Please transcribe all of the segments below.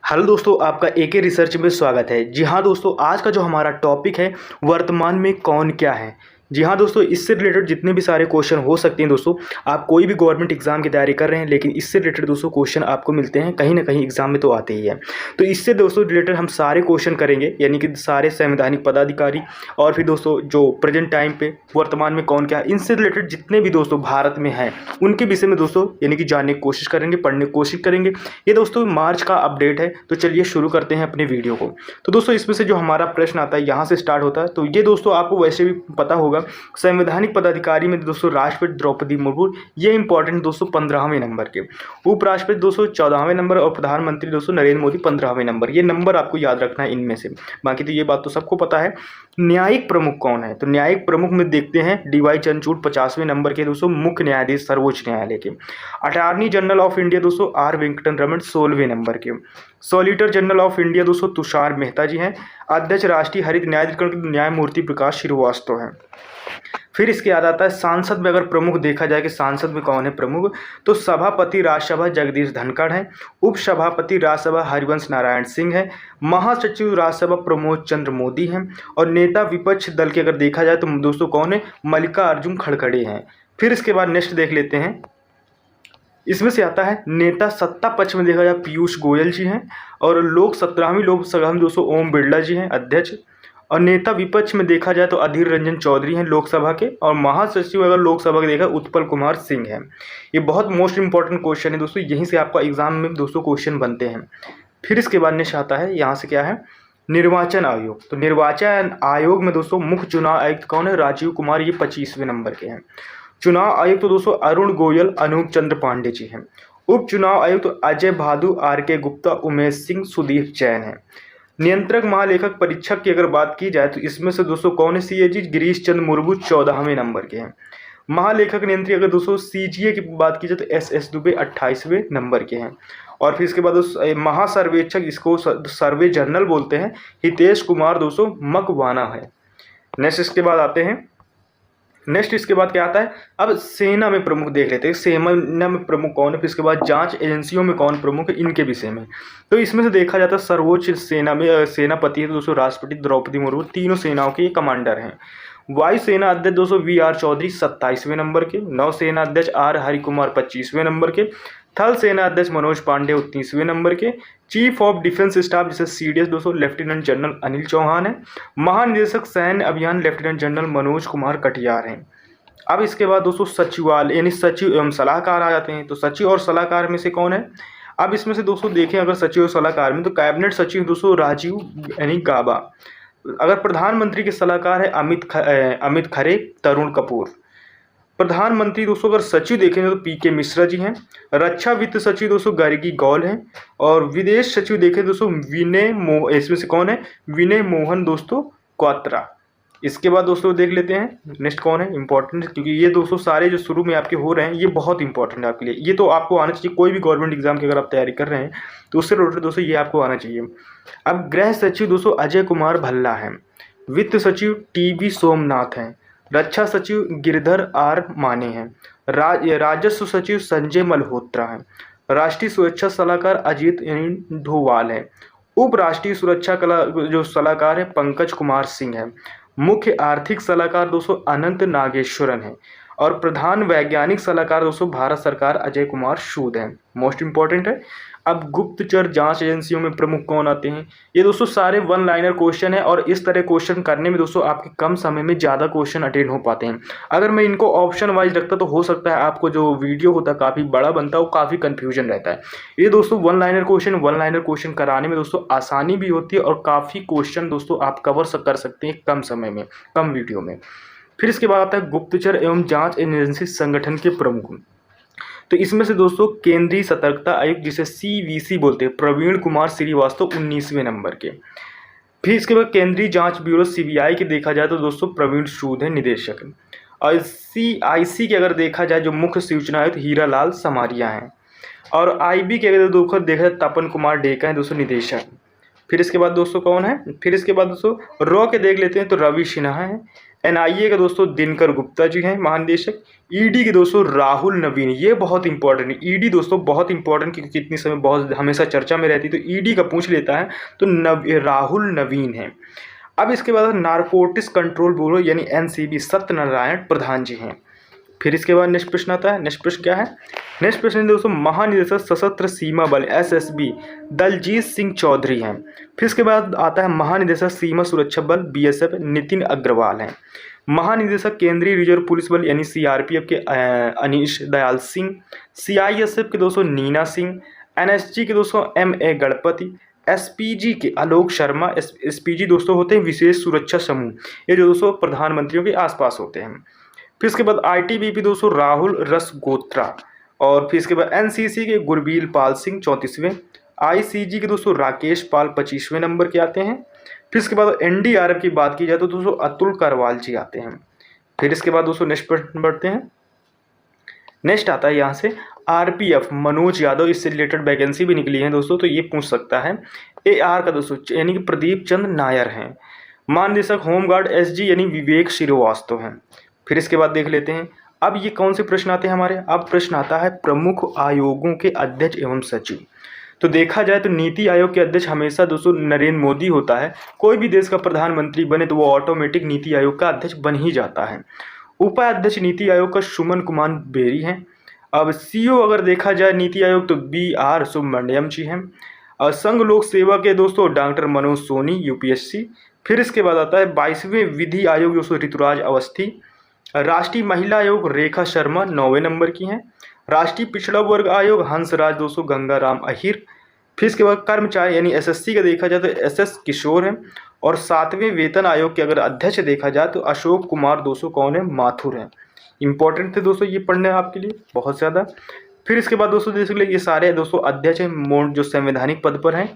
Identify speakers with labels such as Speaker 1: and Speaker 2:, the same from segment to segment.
Speaker 1: Hello दोस्तों, आपका एके research में स्वागत है। जी हाँ दोस्तों, आज का जो हमारा टॉपिक है वर्तमान में कौन क्या है। जी हाँ दोस्तों, इससे रिलेटेड जितने भी सारे क्वेश्चन हो सकते हैं दोस्तों, आप कोई भी गवर्नमेंट एग्जाम की तैयारी कर रहे हैं लेकिन इससे रिलेटेड दोस्तों क्वेश्चन आपको मिलते हैं कहीं ना कहीं एग्जाम में तो आते ही है। तो इससे दोस्तों रिलेटेड हम सारे क्वेश्चन करेंगे, यानी कि सारे संवैधानिक पदाधिकारी और फिर दोस्तों जो प्रेजेंट टाइम पे वर्तमान में कौन क्या है, इनसे रिलेटेड जितने भी दोस्तों भारत में हैं उनके विषय में दोस्तों यानी कि जानने की कोशिश करेंगे, पढ़ने की कोशिश करेंगे। ये दोस्तों मार्च का अपडेट है, तो चलिए शुरू करते हैं अपने वीडियो को। तो दोस्तों इसमें से जो हमारा प्रश्न आता है यहाँ से स्टार्ट होता है। तो ये दोस्तों आपको वैसे भी पता होगा, संवैधानिक पदाधिकारी में दोस्तों राष्ट्रपति द्रौपदी मुर्मू, ये इंपॉर्टेंट दोस्तों 15वें नंबर के, उपराष्ट्रपति दोस्तों 14वें नंबर और प्रधानमंत्री दोस्तों नरेंद्र मोदी 15वें नंबर। ये नंबर आपको याद रखना है इनमें से, बाकी तो ये बात तो सबको पता है। न्यायिक प्रमुख कौन है, तो न्यायिक प्रमुख में देखते हैं डीवाई चंद्रचूड़ 50वें नंबर के दोस्तों मुख्य न्यायाधीश सर्वोच्च न्यायालय के। अटॉर्नी जनरल ऑफ इंडिया दोस्तों आर वेंकटन रमन 16वें नंबर के। सॉलिसिटर जनरल ऑफ इंडिया दोस्तों तुषार मेहता जी हैं। अध्यक्ष राष्ट्रीय हरित न्यायाधिकरण के न्यायमूर्ति प्रकाश श्रीवास्तव हैं। फिर इसके याद आता है सांसद में अगर प्रमुख देखा जाए कि सांसद में कौन है प्रमुख, तो सभापति राज्यसभा जगदीश धनखड़ है। उप सभापति राज्यसभा हरिवंश नारायण सिंह है। महासचिव राज्यसभा प्रमोद चंद्र मोदी हैं। और नेता विपक्ष दल के अगर देखा जाए तो दोस्तों कौन है, मल्लिकार्जुन खड़गे हैं। फिर इसके बाद नेक्स्ट देख लेते हैं, इसमें से आता है नेता सत्ता पक्ष में देखा जाए पीयूष गोयल जी हैं। और 17वीं लोकसभा में दोस्तों ओम बिरला जी हैं अध्यक्ष। और नेता विपक्ष में देखा जाए तो अधीर रंजन चौधरी हैं लोकसभा के। और महासचिव अगर लोकसभा के देखा उत्पल कुमार सिंह हैं। ये बहुत मोस्ट इंपॉर्टेंट क्वेश्चन है दोस्तों, यहीं से आपका एग्जाम में दोस्तों क्वेश्चन बनते हैं। फिर इसके बाद नेक्स्ट आता है यहाँ से क्या है, निर्वाचन आयोग। तो निर्वाचन आयोग में दोस्तों मुख्य चुनाव आयुक्त कौन है, राजीव कुमार, ये 25वें नंबर के हैं। चुनाव आयुक्त तो दोस्तों अरुण गोयल अनूप चंद्र पांडे जी हैं। उप चुनाव आयुक्त तो अजय भादु, आर के गुप्ता, उमेश सिंह, सुदीप जैन है। नियंत्रक महालेखक परीक्षक की अगर बात की जाए तो इसमें से दोस्तों कौन है, सीएजी गिरीश चंद्र मुर्मू 14वें नंबर के हैं। महालेखक नियंत्री अगर दोस्तों सीजीए की बात की जाए तो एस दुबे 28वें नंबर के हैं। और फिर इसके बाद महासर्वेक्षक, इसको सर्वे जर्नल बोलते हैं, हितेश कुमार दोस्तों मकवाना है। नेक्स्ट इसके बाद आते हैं, नेक्स्ट इसके बाद क्या आता है, अब सेना में प्रमुख देख लेते हैं, सेना में प्रमुख कौन है। फिर इसके बाद जांच एजेंसियों में कौन प्रमुख है, इनके विषय में। तो इसमें से देखा जाता है सर्वोच्च सेना में सेनापति है दोस्तों राष्ट्रपति द्रौपदी मुर्मू, तीनों सेनाओं के कमांडर हैं। वायुसेना अध्यक्ष दोस्तों वी आर चौधरी 27वें नंबर के। नौसेना अध्यक्ष आर हरिकुमार 25वें नंबर के। थल सेना अध्यक्ष मनोज पांडे 29वें नंबर के। चीफ ऑफ डिफेंस स्टाफ जैसे सीडीएस दोस्तों लेफ्टिनेंट जनरल अनिल चौहान है। महानिदेशक सैन्य अभियान लेफ्टिनेंट जनरल मनोज कुमार कटियार हैं। अब इसके बाद दोस्तों सचिवालय यानी सचिव एवं सलाहकार आ जाते हैं। तो सचिव और सलाहकार में से कौन है, अब इसमें से दोस्तों देखें अगर सचिव और सलाहकार में, तो कैबिनेट सचिव दोस्तों राजीव यानी गाबा। अगर प्रधानमंत्री के सलाहकार है अमित खरे, तरुण कपूर। प्रधानमंत्री दोस्तों अगर सचिव देखेंगे तो पीके मिश्रा जी हैं। रक्षा वित्त सचिव दोस्तों गर्गी गौल हैं। और विदेश सचिव देखें दोस्तों इसमें से कौन है, विनय मोहन दोस्तों क्वात्रा। इसके बाद दोस्तों देख लेते हैं नेक्स्ट कौन है इंपॉर्टेंट, क्योंकि ये दोस्तों सारे जो शुरू में आपके हो रहे हैं ये बहुत इंपॉर्टेंट है आपके लिए। ये तो आपको आना चाहिए, कोई भी गवर्नमेंट एग्जाम की अगर आप तैयारी कर रहे हैं तो उससे रिलेटेड दोस्तों ये आपको आना चाहिए। अब गृह सचिव दोस्तों अजय कुमार भल्ला हैं। वित्त सचिव टीबी सोमनाथ हैं। रक्षा सचिव गिरधर आर माने हैं। राजस्व सचिव संजय मल्होत्रा हैं। राष्ट्रीय सुरक्षा सलाहकार अजीत डोवाल है। उप राष्ट्रीय सुरक्षा जो सलाहकार है पंकज कुमार सिंह है। मुख्य आर्थिक सलाहकार दोस्तों अनंत नागेश्वरन है। और प्रधान वैज्ञानिक सलाहकार दोस्तों भारत सरकार अजय कुमार सूद हैं। मोस्ट इंपॉर्टेंट है। अब गुप्तचर जांच एजेंसियों में प्रमुख कौन आते हैं, ये दोस्तों सारे वन लाइनर क्वेश्चन है। और इस तरह क्वेश्चन करने में दोस्तों आपके कम समय में ज़्यादा क्वेश्चन अटेंड हो पाते हैं। अगर मैं इनको ऑप्शन वाइज रखता तो हो सकता है आपको जो वीडियो होता है काफ़ी बड़ा बनता है, वो काफ़ी कन्फ्यूजन रहता है। ये दोस्तों वन लाइनर क्वेश्चन कराने में दोस्तों आसानी भी होती है और काफ़ी क्वेश्चन दोस्तों आप कवर कर सकते हैं कम समय में, कम वीडियो में। फिर इसके बाद आता है गुप्तचर एवं जांच एजेंसी संगठन के प्रमुख। तो इसमें से दोस्तों केंद्रीय सतर्कता आयुक्त जिसे सीवीसी बोलते हैं प्रवीण कुमार श्रीवास्तव 19वें नंबर के। फिर इसके बाद केंद्रीय जांच ब्यूरो सीबीआई के देखा जाए तो दोस्तों प्रवीण सूद है निदेशक। और सीआईसी के अगर देखा जाए जो मुख्य सूचना आयुक्त हीरा लाल समारिया हैं। और आईबी के अगर देखा जाए तपन कुमार डेका है दोस्तों निदेशक। फिर इसके बाद दोस्तों कौन है, फिर इसके बाद दोस्तों रॉ के देख लेते हैं तो रवि सिन्हा है। एनआईए के दोस्तों दिनकर गुप्ता जी हैं महानिदेशक। ईडी के दोस्तों राहुल नवीन, ये बहुत इंपॉर्टेंट है। ईडी दोस्तों बहुत इंपॉर्टेंट, क्योंकि कितनी समय बहुत हमेशा चर्चा में रहती है, तो ईडी का पूछ लेता है तो राहुल नवीन है। अब इसके बाद नारकोटिक्स कंट्रोल ब्यूरो यानी एनसीबी सत्यनारायण प्रधान जी हैं। फिर इसके बाद नेक्स्ट प्रश्न आता है। नेक्स्ट प्रश्न क्या है? नेक्स्ट प्रश्न दोस्तों महानिदेशक सशस्त्र सीमा बल एसएसबी दलजीत सिंह चौधरी हैं। फिर इसके बाद आता है महानिदेशक सीमा सुरक्षा बल बीएसएफ नितिन अग्रवाल हैं। महानिदेशक केंद्रीय रिजर्व पुलिस बल यानी सीआरपीएफ के अनीश दयाल सिंह। सीआईएसएफ के दोस्तों नीना सिंह। एनएसजी के दोस्तों एमए गणपति। एसपीजी के आलोक शर्मा। एसपीजी दोस्तों होते हैं विशेष सुरक्षा समूह, ये जो दोस्तों प्रधानमंत्रियों के आसपास होते हैं। फिर इसके बाद आईटीबीपी दोस्तों राहुल रसगोत्रा। और फिर इसके बाद एनसीसी के गुरबील पाल सिंह 34वें। आईसीजी के दोस्तों राकेश पाल 25वें नंबर के आते हैं। फिर इसके बाद एनडीआरएफ की बात की जाए तो दोस्तों अतुल करवाल जी आते हैं। फिर इसके बाद दोस्तों नेक्स्ट प्रश्न बढ़ते हैं। नेक्स्ट आता है यहाँ से आरपीएफ मनोज यादव, इससे रिलेटेड वैकेंसी भी निकली है दोस्तों, तो ये पूछ सकता है। एआर का दोस्तों यानी कि प्रदीप चंद नायर हैं। महानिदेशक होमगार्ड एसजी यानी विवेक श्रीवास्तव हैं। फिर इसके बाद देख लेते हैं अब ये कौन से प्रश्न आते हैं हमारे। अब प्रश्न आता है प्रमुख आयोगों के अध्यक्ष एवं सचिव। तो देखा जाए तो नीति आयोग के अध्यक्ष हमेशा दोस्तों नरेंद्र मोदी होता है। कोई भी देश का प्रधानमंत्री बने तो वो ऑटोमेटिक नीति आयोग का अध्यक्ष बन ही जाता है। उपाध्यक्ष नीति आयोग का सुमन कुमार बेरी हैं। अब सीईओ अगर देखा जाए नीति आयोग तो BR सुब्रमण्यम जी हैं। और संघ लोक सेवा के दोस्तों डॉक्टर मनोज सोनी यूपीएससी। फिर इसके बाद आता है 22वें विधि आयोग दोस्तों ऋतुराज अवस्थी। राष्ट्रीय महिला आयोग रेखा शर्मा 9वें नंबर की हैं। राष्ट्रीय पिछड़ा वर्ग आयोग हंसराज दोस्तों गंगाराम अहिर। फिर इसके बाद कर्मचारी यानी एसएससी का देखा जाए तो SS किशोर हैं। और 7वें वेतन आयोग के अगर अध्यक्ष देखा जाए तो अशोक कुमार दोस्तों कौन है, माथुर हैं। इंपॉर्टेंट थे दोस्तों ये पढ़ने आपके लिए बहुत ज़्यादा। फिर इसके बाद दोस्तों देख लीजिए ये सारे दोस्तों अध्यक्ष हैं जो संवैधानिक पद पर हैं।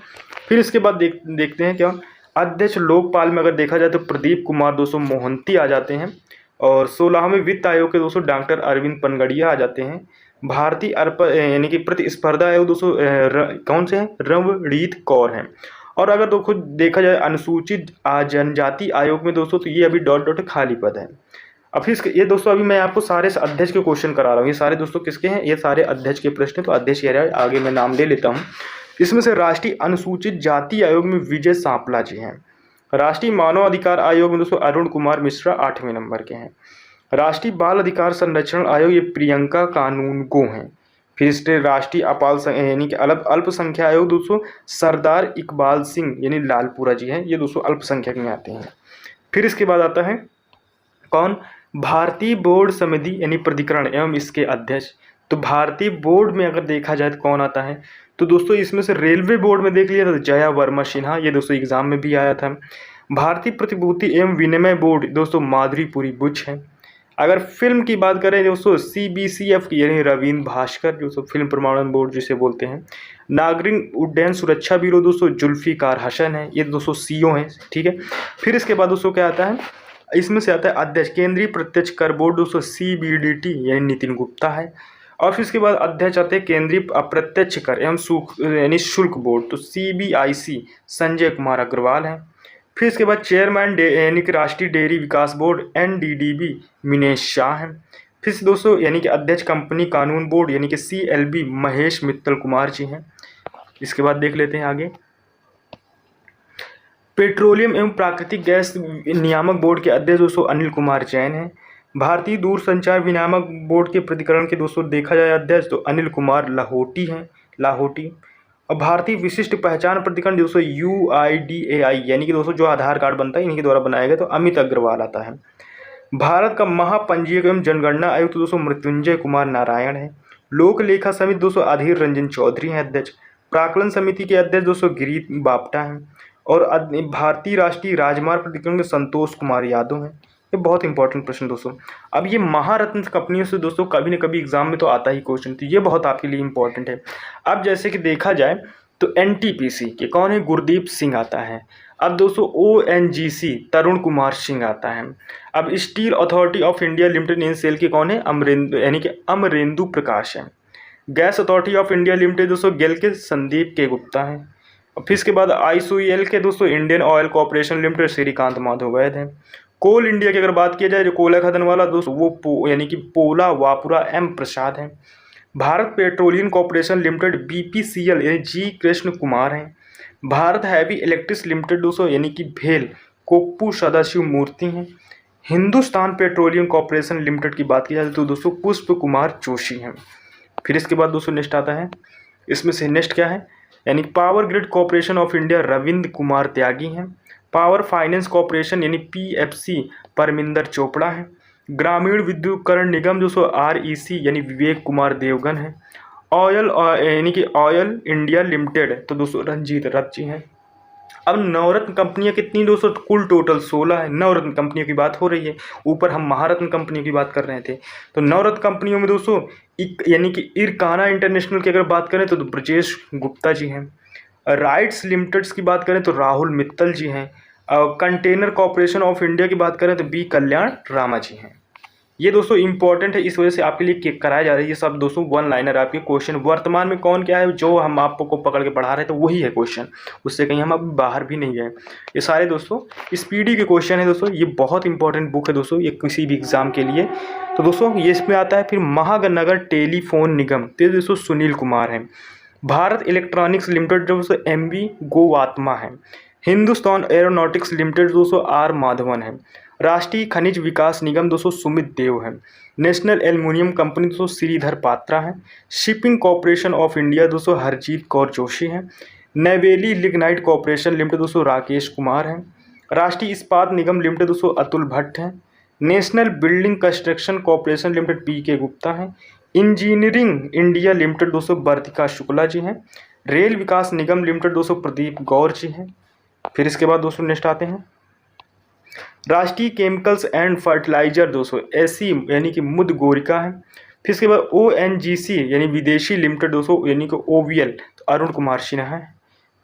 Speaker 1: फिर इसके बाद देखते हैं क्या अध्यक्ष लोकपाल में अगर देखा जाए तो प्रदीप कुमार दोस्तों मोहंती आ जाते हैं। और 16वें वित्त आयोग के दोस्तों डॉक्टर अरविंद पनगड़िया आ जाते हैं। भारतीय यानी कि प्रतिस्पर्धा आयोग दोस्तों कौन से हैं, रवनीत कौर हैं। और अगर तो खुद देखा जाए अनुसूचित जनजाति आयोग में दोस्तों तो ये अभी डॉट खाली पद है। अब फिर ये दोस्तों अभी मैं आपको सारे अध्यक्ष के क्वेश्चन करा रहा हूँ। ये सारे दोस्तों किसके हैं, ये सारे अध्यक्ष के प्रश्न। तो अध्यक्ष ये आगे मैं नाम ले लेता हूँ। इसमें से राष्ट्रीय अनुसूचित जाति आयोग में विजय सांपला जी हैं। राष्ट्रीय मानव अधिकार आयोग में दोस्तों अरुण कुमार मिश्रा 8वें नंबर के हैं। राष्ट्रीय बाल अधिकार संरक्षण आयोग ये प्रियंका कानूनगो हैं। फिर इसके राष्ट्रीय यानी कि अल्पसंख्यक आयोग दोस्तों सरदार इकबाल सिंह यानी लालपुरा जी हैं। ये दोस्तों अल्पसंख्यक में आते हैं। फिर इसके बाद आता है कौन, भारतीय बोर्ड समिति यानी प्राधिकरण एवं इसके अध्यक्ष। तो भारतीय बोर्ड में अगर देखा जाए तो कौन आता है, तो दोस्तों इसमें से रेलवे बोर्ड में देख लिया तो जया वर्मा सिन्हा, ये दोस्तों एग्जाम में भी आया था। भारतीय प्रतिभूति एवं विनिमय बोर्ड दोस्तों माधुरी पुरी बुच है। अगर फिल्म की बात करें दोस्तों CBCF की यानी रवींद्र भास्कर दोस्तों फिल्म प्रमाणन बोर्ड जिसे बोलते हैं। नागरिक उड्डयन सुरक्षा ब्यूरो दोस्तों जुल्फिकार हसन है, ये दोस्तों CO हैं, ठीक है। फिर इसके बाद दोस्तों क्या आता है, इसमें से आता है अध्यक्ष केंद्रीय प्रत्यक्ष कर बोर्ड दोस्तों CBDT यानी नितिन गुप्ता है। और फिर इसके बाद अध्यक्ष आते हैं केंद्रीय अप्रत्यक्ष कर एवं यानी शुल्क बोर्ड तो CBIC संजय कुमार अग्रवाल हैं। फिर इसके बाद चेयरमैन यानी कि राष्ट्रीय डेयरी विकास बोर्ड NDDB मिनेश शाह हैं। फिर दोस्तों यानी कि अध्यक्ष कंपनी कानून बोर्ड यानी कि CLB महेश मित्तल कुमार जी हैं। इसके बाद देख लेते हैं आगे पेट्रोलियम एवं प्राकृतिक गैस नियामक बोर्ड के अध्यक्ष दोस्तों अनिल कुमार जैन हैं। भारतीय दूरसंचार विनियामक बोर्ड के प्राधिकरण के दोस्तों देखा जाए अध्यक्ष तो अनिल कुमार लाहोटी हैं, लाहोटी। और भारतीय विशिष्ट पहचान प्राधिकरण दोस्तों UIDAI यानी कि दोस्तों जो आधार कार्ड बनता है इन्हीं के द्वारा बनाया गया तो अमित अग्रवाल आता है। भारत का महापंजीयक एवं जनगणना आयुक्त दोस्तों मृत्युंजय कुमार नारायण है। लोक लेखा समिति दोस्तों अधीर रंजन चौधरी हैं अध्यक्ष। प्राक्कलन समिति के अध्यक्ष दोस्तों गिरीश बापटा हैं। और भारतीय राष्ट्रीय राजमार्ग प्राधिकरण के संतोष कुमार यादव हैं। ये बहुत इंपॉर्टेंट प्रश्न दोस्तों। अब ये महारत्न कंपनियों से दोस्तों कभी न कभी एग्जाम में तो आता ही क्वेश्चन, तो ये बहुत आपके लिए इंपॉर्टेंट है। अब जैसे कि देखा जाए तो NTPC के कौन है, गुरदीप सिंह आता है। अब दोस्तों ONGC तरुण कुमार सिंह आता है। अब steel authority of India limited इन सेल के कौन है, अमरेंदु यानी कि अमरेंदु प्रकाश है। Gas authority of India limited दोस्तों गेल के संदीप के गुप्ता हैं। और फिर इसके बाद ICOL के दोस्तों Indian Oil Corporation Limited Shrikant Madhav Vaid हैं। कोल इंडिया की अगर बात किया जाए, जो कोयला खदान वाला दोस्तों, वो यानी कि पोला वापुरा एम प्रसाद हैं। Bharat petroleum corporation limited BPCL यानी जी कृष्ण कुमार हैं। भारत हैवी इलेक्ट्रिक्स लिमिटेड दोस्तों यानी कि भेल कोप्पू सदाशिव मूर्ति हैं। हिंदुस्तान पेट्रोलियम कॉर्पोरेशन लिमिटेड की बात की जाए तो दोस्तों पुष्प कुमार जोशी हैं। फिर इसके बाद दोस्तों नेक्स्ट आता है, इसमें से नेक्स्ट क्या है, यानी Power Grid Corporation of India Ravindra Kumar Tyagi हैं। पावर फाइनेंस कॉर्पोरेशन यानी PFC परमिंदर चोपड़ा हैं। ग्रामीण विद्युतीकरण निगम दोस्तों REC यानी विवेक कुमार देवगन है। ऑयल यानी कि ऑयल इंडिया लिमिटेड तो दोस्तों रंजीत रथ जी हैं। अब नवरत्न कंपनियां कितनी दोस्तों, कुल टोटल 16 है। नवरत्न कंपनियों की बात हो रही है, ऊपर हम महारत्न कंपनियों की बात कर रहे थे। तो नवरत्न कंपनियों में दोस्तों यानी कि इरकाना इंटरनेशनल की अगर बात करें तो ब्रजेश गुप्ता जी हैं। राइट्स लिमिटेड्स की बात करें तो राहुल मित्तल जी हैं। कंटेनर कॉर्पोरेशन ऑफ इंडिया की बात करें तो B कल्याण रामा जी हैं। ये दोस्तों इंपॉर्टेंट है, इस वजह से आपके लिए कराया जा रहा है। ये सब दोस्तों वन लाइनर आपके क्वेश्चन, वर्तमान में कौन क्या है जो हम आपको पकड़ के पढ़ा रहे थे वही है क्वेश्चन, उससे कहीं हम अब बाहर भी नहीं गए। ये सारे दोस्तों स्पीडी के क्वेश्चन है दोस्तों, ये बहुत इंपॉर्टेंट बुक है दोस्तों, ये किसी भी एग्जाम के लिए। तो दोस्तों ये इसमें आता है फिर महानगर टेलीफोन निगम, तो दोस्तों सुनील कुमार हैं। भारत इलेक्ट्रॉनिक्स लिमिटेड जो दोस्तों MV गोवात्मा है। हिंदुस्तान एरोनॉटिक्स लिमिटेड दोस्तों R माधवन है। राष्ट्रीय खनिज विकास निगम दोस्तों सुमित देव है। नेशनल एल्युमिनियम कंपनी दोस्तों श्रीधर पात्रा है। शिपिंग कॉर्पोरेशन ऑफ इंडिया दोस्तों हरजीत कौर जोशी है। नेवेली लिग्नाइट कॉर्पोरेशन लिमिटेड दोस्तों राकेश कुमार है। राष्ट्रीय इस्पात निगम लिमिटेड दोस्तों अतुल भट्ट है। National Building Construction Corporation Limited PK Gupta है। इंजीनियरिंग इंडिया लिमिटेड दोस्तों वर्तिका शुक्ला जी हैं। रेल विकास निगम लिमिटेड दोस्तों प्रदीप गौर जी हैं। फिर इसके बाद दोस्तों नेक्स्ट आते हैं, राष्ट्रीय केमिकल्स एंड फर्टिलाइजर दोस्तों SC यानी कि मुद गोरिका है। फिर इसके बाद ONGC यानी विदेशी लिमिटेड दोस्तों यानी कि OVL तो अरुण कुमार सिन्हा है।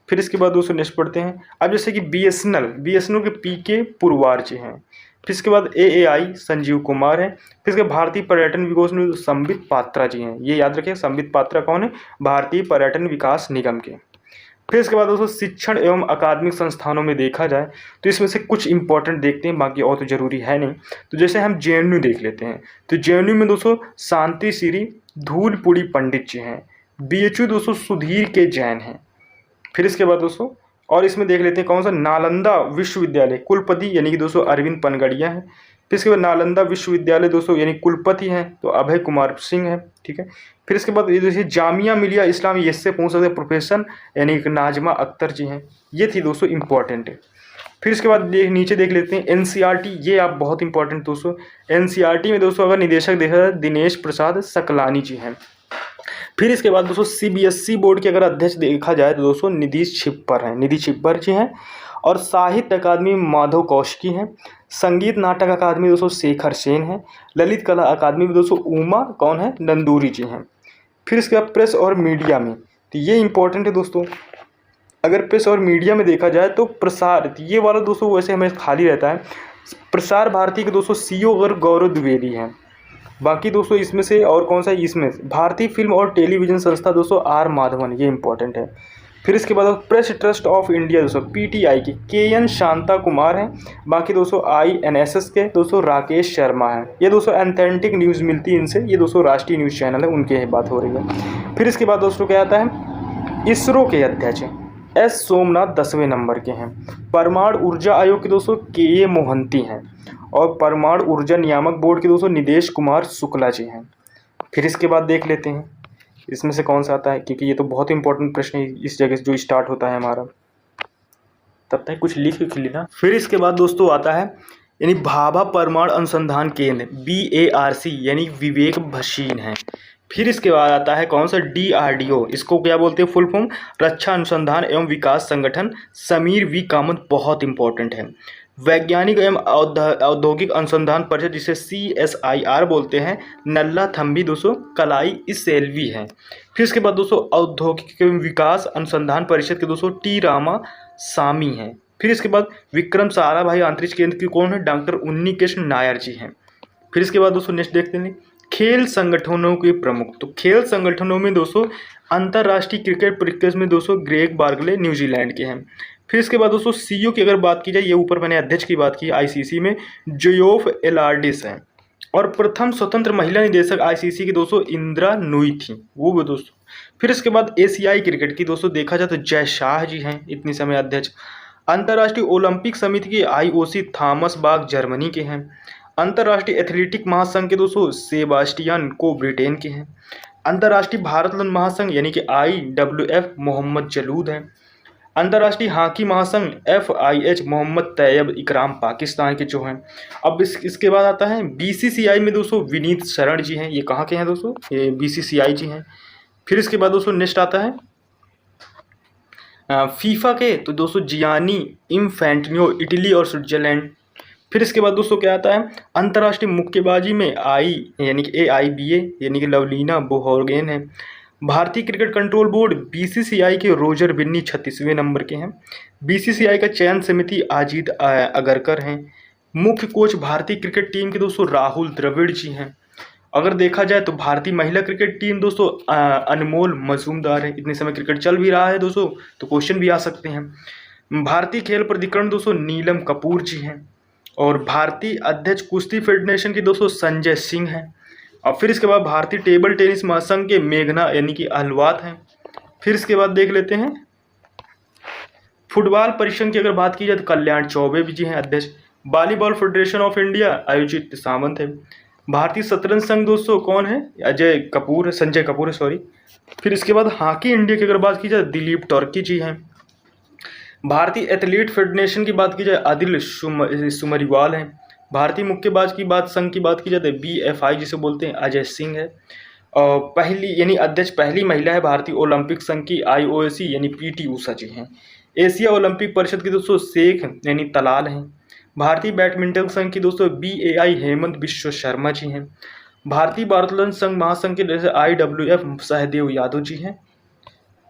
Speaker 1: फिर इसके बाद दोस्तों नेक्स्ट पढ़ते हैं, अब जैसे कि BSNL के PK पुरवार जी हैं। फिर इसके बाद AAI संजीव कुमार है। फिर इसके भारतीय पर्यटन विकास निगम संबित पात्रा जी हैं, ये याद रखिए संबित पात्रा कौन है, भारतीय पर्यटन विकास निगम के। फिर इसके बाद दोस्तों शिक्षण एवं अकादमिक संस्थानों में देखा जाए तो इसमें से कुछ इंपॉर्टेंट देखते हैं, बाकी और तो जरूरी है नहीं। तो जैसे हम JNU देख लेते हैं, तो JNU में दोस्तों शांति श्री धूलपुरी पंडित जी हैं। BHU दोस्तों सुधीर के जैन हैं। फिर इसके बाद दोस्तों और इसमें देख लेते हैं कौन सा, नालंदा विश्वविद्यालय कुलपति यानी कि दोस्तों अरविंद पनगड़िया है। फिर इसके बाद नालंदा विश्वविद्यालय दोस्तों यानी कुलपति हैं तो अभय कुमार सिंह है, ठीक है। फिर इसके बाद ये जैसे जामिया मिलिया इस्लामी, इससे पूछ सकते हैं प्रोफेसर यानी कि नाजमा अख्तर जी हैं। ये थी दोस्तों इंपॉर्टेंट है। फिर इसके बाद नीचे देख लेते हैं NCERT, ये आप बहुत इंपॉर्टेंट दोस्तों। NCERT में दोस्तों अगर निदेशक देखा जाए दिनेश प्रसाद सकलानी जी हैं। फिर इसके बाद दोस्तों CBSE बोर्ड के अगर अध्यक्ष देखा जाए तो दोस्तों निधि छिब्बर जी हैं। और साहित्य अकादमी माधव कौशिकी हैं। संगीत नाटक अकादमी दोस्तों शेखर सेन है। ललित कला अकादमी में दोस्तों उमा कौन है, नंदूरी जी हैं। फिर इसके बाद प्रेस और मीडिया में, तो ये इंपॉर्टेंट है दोस्तों। अगर प्रेस और मीडिया में देखा जाए तो प्रसार, ये वाला दोस्तों वैसे हमें खाली रहता है। प्रसार भारती के दोस्तों CEO अगर गौरव द्विवेदी हैं। बाकी दोस्तों इसमें से और कौन सा है, इसमें भारतीय फिल्म और टेलीविजन संस्था दोस्तों R माधवन, ये इंपॉर्टेंट है। फिर इसके बाद प्रेस ट्रस्ट ऑफ इंडिया दोस्तों PTI के KN शांता कुमार हैं। बाकी दोस्तों INSS के दोस्तों राकेश शर्मा हैं। ये दोस्तों एंथेंटिक न्यूज़ मिलती है इनसे, ये दोस्तों राष्ट्रीय न्यूज़ चैनल है, उनके बात हो रही है। फिर इसके बाद दोस्तों क्या आता है, इसरो के अध्यक्ष S सोमनाथ 10वें नंबर के हैं। परमाणु ऊर्जा आयोग के दोस्तों KA मोहंती हैं। और परमाणु ऊर्जा नियामक बोर्ड के दोस्तों निदेश कुमार शुक्ला जी हैं। फिर इसके बाद देख लेते हैं इसमें से कौन सा आता है, क्योंकि ये तो बहुत इंपॉर्टेंट प्रश्न है इस जगह से जो स्टार्ट होता है हमारा, तब तक कुछ लिख लेना। फिर इसके बाद दोस्तों आता है यानी भाभा परमाणु अनुसंधान केंद्र BARC यानी विवेक भसीन है। फिर इसके बाद आता है कौन सा, DRDO, इसको क्या बोलते हैं फुल फॉर्म, रक्षा अनुसंधान एवं विकास संगठन समीर V कामत, बहुत इंपॉर्टेंट है। वैज्ञानिक एवं औद्योगिक अनुसंधान परिषद जिसे CSIR बोलते हैं, नल्ला थम्बी दोस्तों कलाई इस सेल्वी है। फिर इसके बाद दोस्तों औद्योगिक एवं विकास अनुसंधान परिषद के दोस्तों T रामा सामी हैं। फिर इसके बाद विक्रम साराभाई अंतरिक्ष केंद्र के कौन है, डॉक्टर उन्नी कृष्ण नायर जी हैं। फिर इसके बाद दोस्तों नेक्स्ट देखते हैं खेल संगठनों के प्रमुख। तो खेल संगठनों में दोस्तों अंतर्राष्ट्रीय क्रिकेट परिषद में दोस्तों ग्रेग बार्गले न्यूजीलैंड के हैं। फिर इसके बाद दोस्तों सीईओ की अगर बात की जाए, ये ऊपर मैंने अध्यक्ष की बात की आईसीसी में, जोयोफ एलार्डिस हैं। और प्रथम स्वतंत्र महिला निदेशक आईसीसी की दोस्तों इंदिरा नूई थी, वो भी दोस्तों। फिर इसके बाद एशियाई क्रिकेट की दोस्तों देखा जाए तो जय शाह जी हैं इतनी समय अध्यक्ष। अंतर्राष्ट्रीय ओलंपिक समिति के आईओसी थॉमस बाग जर्मनी के हैं। अंतर्राष्ट्रीय एथलेटिक महासंघ के दोस्तों सेबास्टियन को ब्रिटेन के हैं। अंतर्राष्ट्रीय भारोत्तोलन महासंघ यानी कि IWF मोहम्मद जलूद हैं। अंतर्राष्ट्रीय हॉकी महासंघ FIH मोहम्मद तैयब इकराम पाकिस्तान के जो हैं। अब इसके बाद आता है BCCI में दोस्तों विनीत शरण जी हैं, ये कहाँ के हैं दोस्तों, ये BCCI जी हैं। फिर इसके बाद दोस्तों नेक्स्ट आता है फीफा के, तो दोस्तों जियानी इन्फैंटिनो इटली और स्विट्जरलैंड। फिर इसके बाद दोस्तों क्या आता है अंतर्राष्ट्रीय मुक्केबाजी में यानी कि AIBA यानी कि लवलीना बोहरगेन है। भारतीय क्रिकेट कंट्रोल बोर्ड BCCI के रोजर बिन्नी 36वें नंबर के हैं। BCCI का चयन समिति अजीत अगरकर हैं। मुख्य कोच भारतीय क्रिकेट टीम के दोस्तों राहुल द्रविड़ जी हैं। अगर देखा जाए तो भारतीय महिला क्रिकेट टीम दोस्तों अनमोल मजूमदार है। इतने समय क्रिकेट चल भी रहा है दोस्तों, तो क्वेश्चन भी आ सकते हैं। भारतीय खेल प्राधिकरण दोस्तों नीलम कपूर जी हैं। और भारतीय अध्यक्ष कुश्ती फेडरेशन के दोस्तों संजय सिंह हैं। और फिर इसके बाद भारतीय टेबल टेनिस महासंघ के मेघना यानी कि अहलवात हैं। फिर इसके बाद देख लेते हैं फुटबॉल परिसंघ की अगर बात की जाए तो कल्याण चौबे जी हैं अध्यक्ष। वॉलीबॉल फेडरेशन ऑफ इंडिया आयोजित सावंत है। भारतीय शतरंज संघ दोस्तों कौन है, संजय कपूर है सॉरी। फिर इसके बाद हॉकी इंडिया की अगर बात की जाए दिलीप टर्की जी हैं। भारतीय एथलीट फेडरेशन की बात की जाए आदिल सुमरीवाल हैं। भारतीय मुक्केबाज की बात संघ की बात की जाए BFI जिसे बोलते हैं अजय सिंह है। और पहली यानी अध्यक्ष पहली महिला है भारतीय ओलंपिक संघ की IOC यानी PT ऊषा जी हैं। एशिया ओलंपिक परिषद के दोस्तों शेख यानी तलाल हैं। भारतीय बैडमिंटन संघ की दोस्तों BAI हेमंत विश्व शर्मा जी हैं। भारतीय भारोत्तोलन संघ महासंघ के जैसे IWF सहदेव यादव जी हैं।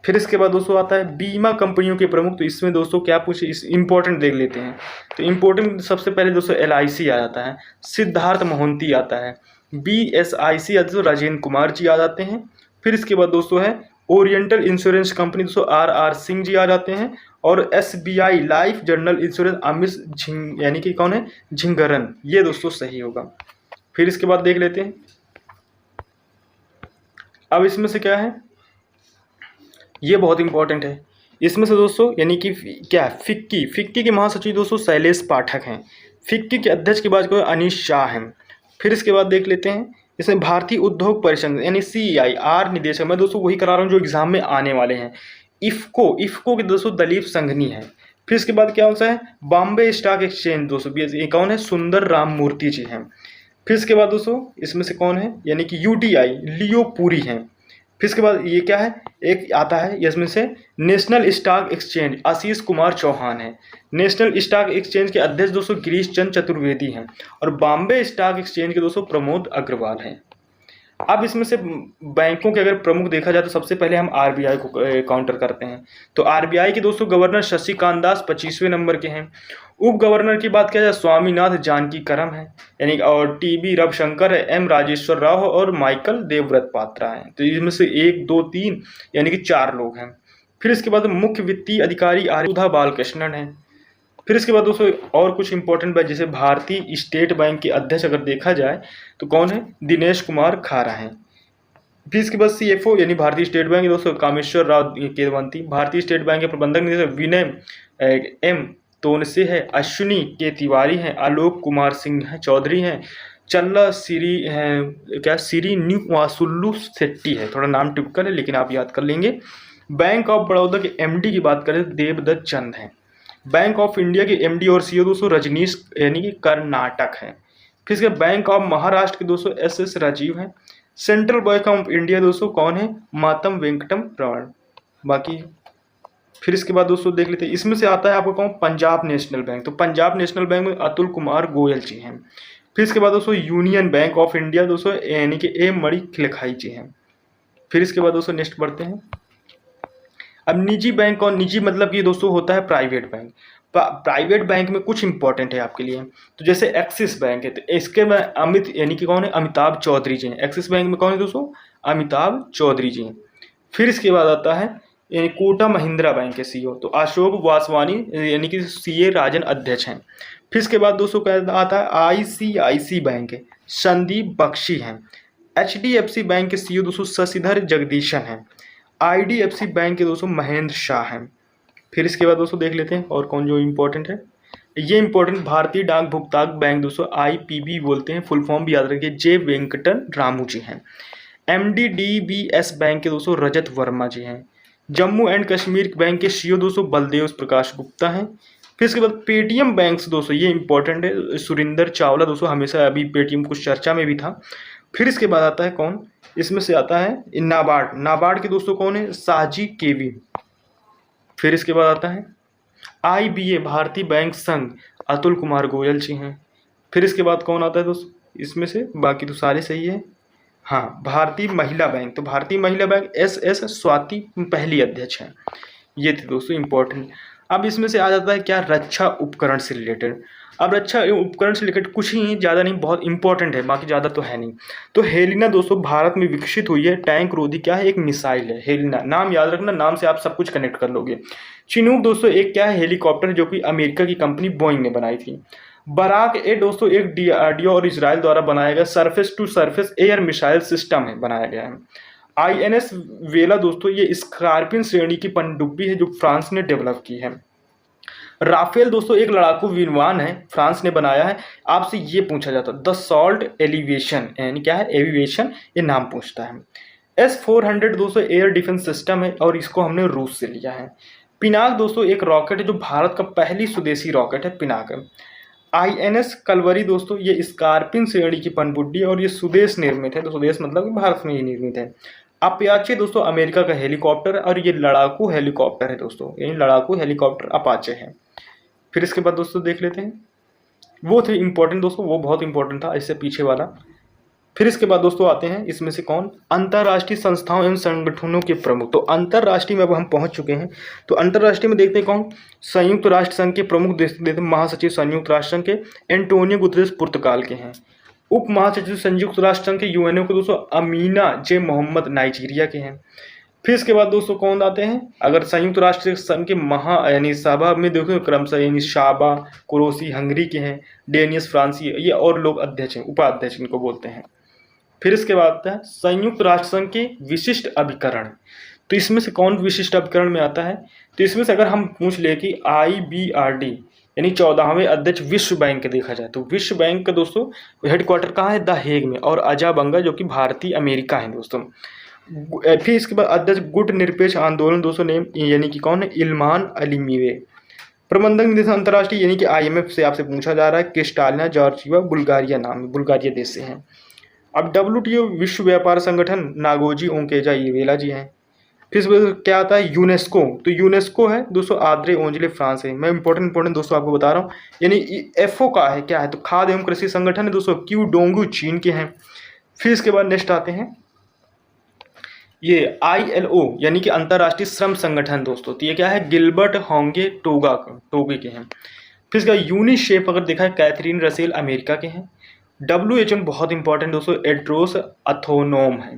Speaker 1: फिर इसके बाद दोस्तों आता है बीमा कंपनियों के प्रमुख, तो इसमें दोस्तों क्या पूछे, इस इंपॉर्टेंट देख लेते हैं। तो इंपॉर्टेंट सबसे पहले दोस्तों LIC आ जाता है, सिद्धार्थ मोहंती आता है। BSIC आते तो राजेंद्र कुमार जी आ जाते हैं। फिर इसके बाद दोस्तों है ओरिएंटल इंश्योरेंस कंपनी दोस्तों RR सिंह जी आ जाते हैं। और SBI life general insurance Amit यानी कि कौन है झिंगरन, ये दोस्तों सही होगा। फिर इसके बाद देख लेते हैं अब इसमें से क्या है, ये बहुत इंपॉर्टेंट है। इसमें से दोस्तों यानी कि क्या फिक्की के महासचिव दोस्तों शैलेश पाठक हैं। फिक्की के अध्यक्ष की बात करें अनीश शाह हैं। फिर इसके बाद देख लेते हैं इसमें भारतीय उद्योग परिसंघ यानी CEI निदेशक, मैं दोस्तों वही करा रहा हूँ जो एग्जाम में आने वाले हैं। इफ्को के दोस्तों दलीप संघनी है। फिर इसके बाद क्या होता है बॉम्बे स्टॉक एक्सचेंज दोस्तों ये कौन है सुंदर राम मूर्ति जी हैं। फिर इसके बाद दोस्तों इसमें से कौन है यानी कि UTI लियो पुरी हैं। फिर इसके बाद ये क्या है एक आता है इसमें से national stock exchange Ashish Kumar Chauhan है। नेशनल स्टॉक एक्सचेंज के अध्यक्ष दोस्तों गिरीश चंद्र चतुर्वेदी हैं। और बॉम्बे स्टॉक एक्सचेंज के दोस्तों प्रमोद अग्रवाल हैं। अब इसमें से बैंकों के अगर प्रमुख देखा जाए तो सबसे पहले हम RBI को काउंटर करते हैं। तो RBI के दोस्तों गवर्नर शशिकांत दास 25वें नंबर के हैं। उप गवर्नर की बात किया जाए स्वामीनाथ जानकी करम है यानी और TB रविशंकर है, M राजेश्वर राव और माइकल देवव्रत पात्रा हैं। तो इसमें से 1 2 3 यानी कि 4 लोग हैं। फिर इसके बाद मुख्य वित्तीय अधिकारी सुधा बालकृष्णन है। फिर इसके बाद दोस्तों और कुछ इंपॉर्टेंट बात जैसे भारतीय स्टेट बैंक के अध्यक्ष अगर देखा जाए तो कौन है दिनेश कुमार खारा हैं। फिर इसके बाद CFO यानी भारतीय स्टेट बैंक के दोस्तों कामेश्वर राव केतवंती। भारतीय स्टेट बैंक के प्रबंधक निदेशक विनय M तोनसे है। अश्विनी के तिवारी हैं। आलोक कुमार सिंह चौधरी हैं। चल्ला सिरी निवासुल्लू शेट्टी है, थोड़ा नाम टिपिकल है लेकिन आप याद कर लेंगे। बैंक ऑफ बड़ौदा के MD की बात करें देवदत्त चंद हैं। बैंक ऑफ इंडिया के MD और CEO दोस्तों रजनीश यानी कि कर्नाटक हैं। फिर इसके बैंक ऑफ महाराष्ट्र के दोस्तों SS राजीव हैं। सेंट्रल बैंक ऑफ इंडिया दोस्तों कौन है मातम वेंकटम रमण। बाकी फिर इसके बाद दोस्तों देख लेते हैं इसमें से आता है आपको कौन पंजाब नेशनल बैंक। तो पंजाब नेशनल बैंक में अतुल कुमार गोयल जी हैं। फिर इसके बाद दोस्तों यूनियन बैंक ऑफ इंडिया दोस्तों यानी कि M मणि खिलखाई जी हैं। फिर इसके बाद दोस्तों नेक्स्ट बढ़ते हैं। अब निजी बैंक और निजी मतलब ये दोस्तों होता है प्राइवेट बैंक। प्राइवेट बैंक में कुछ इंपॉर्टेंट है आपके लिए। तो जैसे एक्सिस बैंक है तो इसके में अमित यानी कि कौन है अमिताभ चौधरी जी हैं। एक्सिस बैंक में कौन है दोस्तों अमिताभ चौधरी जी हैं। फिर इसके बाद आता है यानी कोटा महिंद्रा बैंक के सीईओ, तो अशोक वासवानी यानी कि सीए राजन अध्यक्ष हैं। फिर इसके बाद दोस्तों क्या आता है, आईसीआईसी बैंक है, संदीप बख्शी हैं। एचडीएफसी बैंक के सीईओ दोस्तों शशिधर जगदीशन हैं। आईडीएफसी बैंक के दोस्तों महेंद्र शाह हैं। फिर इसके बाद दोस्तों देख लेते हैं और कौन जो इम्पोर्टेंट है। ये इंपॉर्टेंट भारतीय डाक भुगतान बैंक दोस्तों आईपीबी बोलते हैं, फुल फॉर्म भी याद रखिए, जे वेंकटन रामू जी हैं। एमडीडीबीएस बैंक के दोस्तों रजत वर्मा जी हैं। जम्मू एंड कश्मीर बैंक के सीईओ दोस्तों बलदेव प्रकाश गुप्ता हैं। फिर इसके बाद पेटीएम बैंक दोस्तों, ये इंपॉर्टेंट है, सुरिंदर चावला दोस्तों, हमेशा अभी पेटीएम कुछ चर्चा में भी था। फिर इसके बाद आता है कौन, इसमें से आता है नाबार्ड, नाबार्ड के दोस्तों कौन है, साहजी केवी। फिर इसके बाद आता है आईबीए भारतीय बैंक संघ, अतुल कुमार गोयल जी हैं। फिर इसके बाद कौन आता है दोस्तों, इसमें से बाकी तो सारे सही है। हाँ, भारतीय महिला बैंक, तो भारतीय महिला बैंक एस स्वाति पहली अध्यक्ष हैं। ये थे दोस्तों इंपॉर्टेंट। अब इसमें से आ जाता है क्या, रक्षा उपकरण से रिलेटेड। अब रक्षा उपकरण से रिलेटेड कुछ ही, ज़्यादा नहीं, बहुत इंपॉर्टेंट है, बाकी ज़्यादा तो है नहीं। तो हेलिना दोस्तों भारत में विकसित हुई है, टैंक रोधी क्या है, एक मिसाइल है हेलिना, नाम याद रखना, नाम से आप सब कुछ कनेक्ट कर लोगे। चिनूक दोस्तों एक क्या है, हेलीकॉप्टर, जो कि अमेरिका की कंपनी बोइंग ने बनाई थी। बराक ए दोस्तों एक डीआरडीओ और इसराइल द्वारा बनाया गया surface to surface air missile system है, बनाया गया है। आईएनएस वेला दोस्तों ये स्कॉर्पियन श्रेणी की पनडुब्बी है जो फ्रांस ने डेवलप की है। राफेल दोस्तों एक लड़ाकू विमान है, फ्रांस ने बनाया है। आपसे ये पूछा जाता है द सॉल्ट एलिवेशन, यानी क्या है, एविएशन, ये नाम पूछता है। S-400 दोस्तों एयर डिफेंस सिस्टम है और इसको हमने रूस से लिया है। पिनाक दोस्तों एक रॉकेट है जो भारत का पहली स्वदेशी रॉकेट है, पिनाक। आईएनएस कलवरी दोस्तों ये स्कॉर्पियन श्रेणी की पनडुब्बी और ये स्वदेश निर्मित है, तो स्वदेश मतलब कि भारत में ही निर्मित है। अपाचे दोस्तों अमेरिका का हेलीकॉप्टर है और ये लड़ाकू हेलीकॉप्टर है दोस्तों, यानी लड़ाकू हेलीकॉप्टर अपाचे है। फिर इसके बाद दोस्तों देख लेते हैं, वो थे इंपॉर्टेंट दोस्तों, वो बहुत इंपॉर्टेंट था, इससे पीछे वाला। फिर इसके बाद दोस्तों आते हैं इसमें से कौन, अंतर्राष्ट्रीय संस्थाओं एवं संगठनों के प्रमुख। तो अंतर्राष्ट्रीय में अब हम पहुंच चुके हैं, तो अंतर्राष्ट्रीय में देखते हैं कौन, संयुक्त राष्ट्र संघ के प्रमुख देते महासचिव संयुक्त राष्ट्र संघ के एंटोनियो गुतरेस पुर्तगाल के हैं। उप महासचिव संयुक्त राष्ट्र संघ के यूएनओ के दोस्तों अमीना जे मोहम्मद नाइजीरिया के हैं। फिर इसके बाद दोस्तों कौन आते हैं, अगर संयुक्त राष्ट्र संघ के यानी सभा में देखो क्रमशः, यानी शाबा कुरोसी हंगरी के हैं, डेनियस फ्रांसी, ये और लोग अध्यक्ष हैं, उपाध्यक्ष इनको बोलते हैं। फिर इसके बाद आता है संयुक्त राष्ट्र संघ के विशिष्ट अभिकरण, तो इसमें से कौन विशिष्ट अभिकरण में आता है, तो इसमें से अगर हम पूछ ले कि IBRD यानी 14वें अध्यक्ष विश्व बैंक के देखा जाए, तो विश्व बैंक का दोस्तों हेडक्वार्टर कहाँ है, द हेग में, और अजाबंगा जो कि भारतीय अमेरिका है दोस्तों। फिर इसके बाद अध्यक्ष गुट निरपेक्ष आंदोलन दोस्तों नेम, यानी कि कौन है, इल्मान अलीमीवे। प्रबंधक निदेशक अंतर्राष्ट्रीय यानी कि IMF से आपसे पूछा जा रहा है, क्रिस्टालिना जॉर्जिवा, बुल्गारिया नाम, बुल्गारिया देश से हैं। अब WTO विश्व व्यापार संगठन, नागोजी ओंकेजा येवेला जी हैं। फिर क्या आता है, यूनेस्को, तो यूनेस्को है दोस्तों आद्रे ओंजले फ्रांस है। मैं इंपॉर्टेंट दोस्तों आपको बता रहा हूँ, यानी FO का है क्या है, तो खाद्य एवं कृषि संगठन है दोस्तों, क्यू डोंगू चीन के हैं। फिर इसके बाद नेक्स्ट आते हैं ये ILO यानी कि अंतर्राष्ट्रीय श्रम संगठन दोस्तों, तो ये क्या है, गिलबर्ट होंगे टोगे के हैं। फिर इसका यूनिसेफ अगर देखा है, कैथरीन रसेल अमेरिका के हैं। WHO बहुत इंपॉर्टेंट दोस्तों, एड्रोस अथोनोम है।